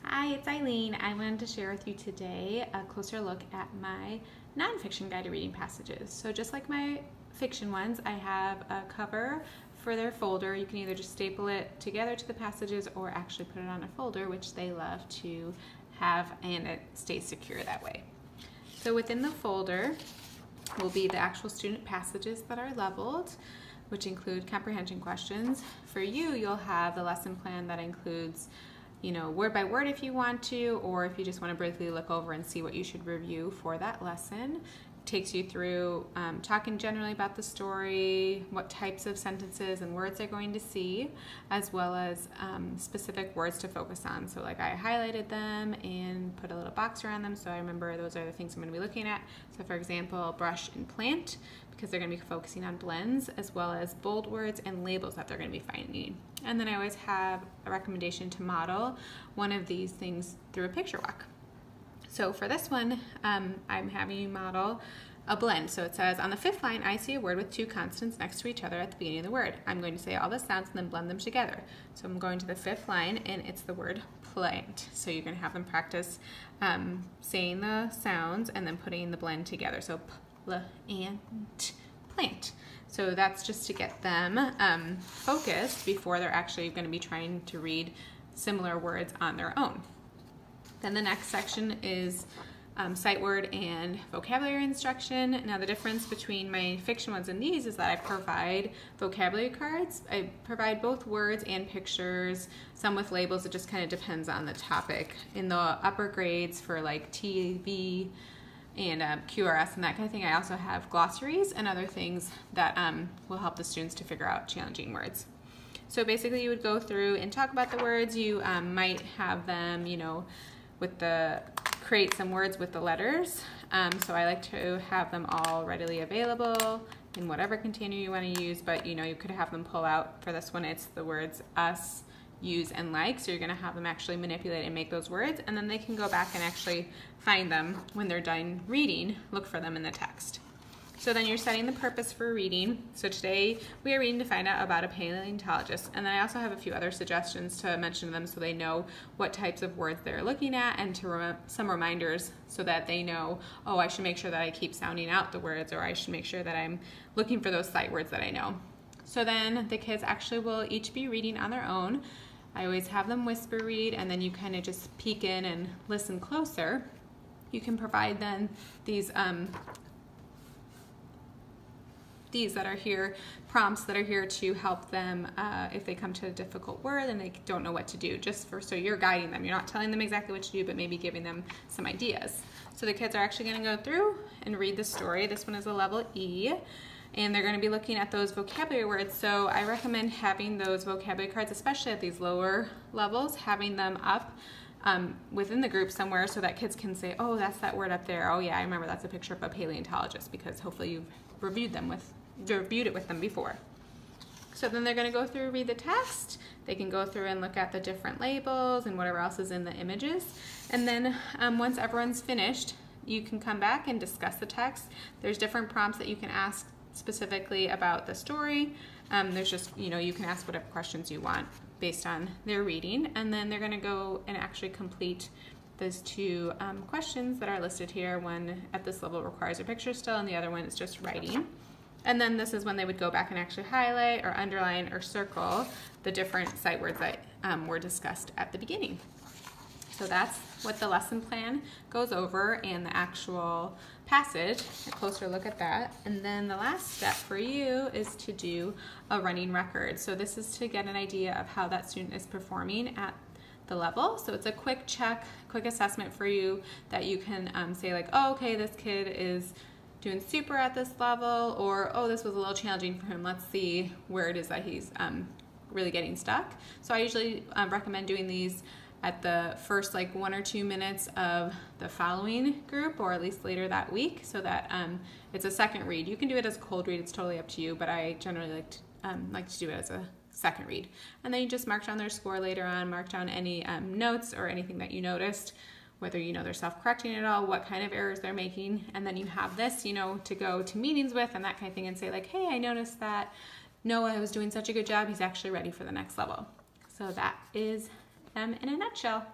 Hi, it's Eileen. I wanted to share with you today a closer look at my nonfiction guided reading passages. So just like my fiction ones, I have a cover for their folder. You can either just staple it together to the passages or actually put it on a folder, which they love to have, and it stays secure that way. So within the folder will be the actual student passages that are leveled, which include comprehension questions. For you, you'll have the lesson plan that includes word by word if you want to, or if you just want to briefly look over and see what you should review for that lesson. Takes you through talking generally about the story, what types of sentences and words they're going to see, as well as specific words to focus on. So like I highlighted them and put a little box around them so I remember those are the things I'm going to be looking at. So for example, brush and plant, because they're going to be focusing on blends, as well as bold words and labels that they're going to be finding. And then I always have a recommendation to model one of these things through a picture walk. So for this one, I'm having you model a blend. So it says, on the fifth line, I see a word with two constants next to each other at the beginning of the word. I'm going to say all the sounds and then blend them together. So I'm going to the fifth line, and it's the word plant. So you're going to have them practice saying the sounds and then putting the blend together. So plant. So that's just to get them focused before they're actually going to be trying to read similar words on their own. Then the next section is sight word and vocabulary instruction. Now the difference between my fiction ones and these is that I provide vocabulary cards. I provide both words and pictures, some with labels. It just kind of depends on the topic. In the upper grades for like TV and QRS and that kind of thing, I also have glossaries and other things that will help the students to figure out challenging words. So basically you would go through and talk about the words. You might have them, create some words with the letters. So I like to have them all readily available in whatever container you want to use, but you could have them pull out. For this one, it's the words us, use, and like. So you're going to have them actually manipulate and make those words, and then they can go back and actually find them when they're done reading, look for them in the text. So then you're setting the purpose for reading. So today we are reading to find out about a paleontologist. And then I also have a few other suggestions to mention to them so they know what types of words they're looking at, and to some reminders so that they know, oh, I should make sure that I keep sounding out the words, or I should make sure that I'm looking for those sight words that I know. So then the kids actually will each be reading on their own. I always have them whisper read, and then you kind of just peek in and listen closer. You can provide then these that are here, prompts that are here to help them if they come to a difficult word and they don't know what to do, so you're guiding them. You're not telling them exactly what to do, but maybe giving them some ideas. So the kids are actually going to go through and read the story. This one is a level E, and they're going to be looking at those vocabulary words. So I recommend having those vocabulary cards, especially at these lower levels, having them up within the group somewhere so that kids can say, oh, that's that word up there. Oh yeah, I remember that's a picture of a paleontologist, because hopefully you've reviewed it with them before. So then they're going to go through, read the text. They can go through and look at the different labels and whatever else is in the images. And then once everyone's finished, you can come back and discuss the text. There's different prompts that you can ask specifically about the story. There's just, you can ask whatever questions you want based on their reading. And then they're going to go and actually complete those two questions that are listed here. One at this level requires a picture still, and the other one is just writing. And then this is when they would go back and actually highlight or underline or circle the different sight words that were discussed at the beginning. So that's what the lesson plan goes over, and the actual passage, a closer look at that. And then the last step for you is to do a running record. So this is to get an idea of how that student is performing at the level. So it's a quick check, quick assessment for you that you can say like, oh, okay, this kid is doing super at this level, or oh, this was a little challenging for him. Let's see where it is that he's really getting stuck. So I usually recommend doing these at the first 1 or 2 minutes of the following group, or at least later that week, so that it's a second read. You can do it as a cold read, it's totally up to you, but I generally like to do it as a second read. And then you just mark down their score later on, mark down any notes or anything that you noticed, whether they're self-correcting at all, what kind of errors they're making, and then you have this to go to meetings with and that kind of thing, and say like, hey, I noticed that Noah was doing such a good job, he's actually ready for the next level. So that is them in a nutshell.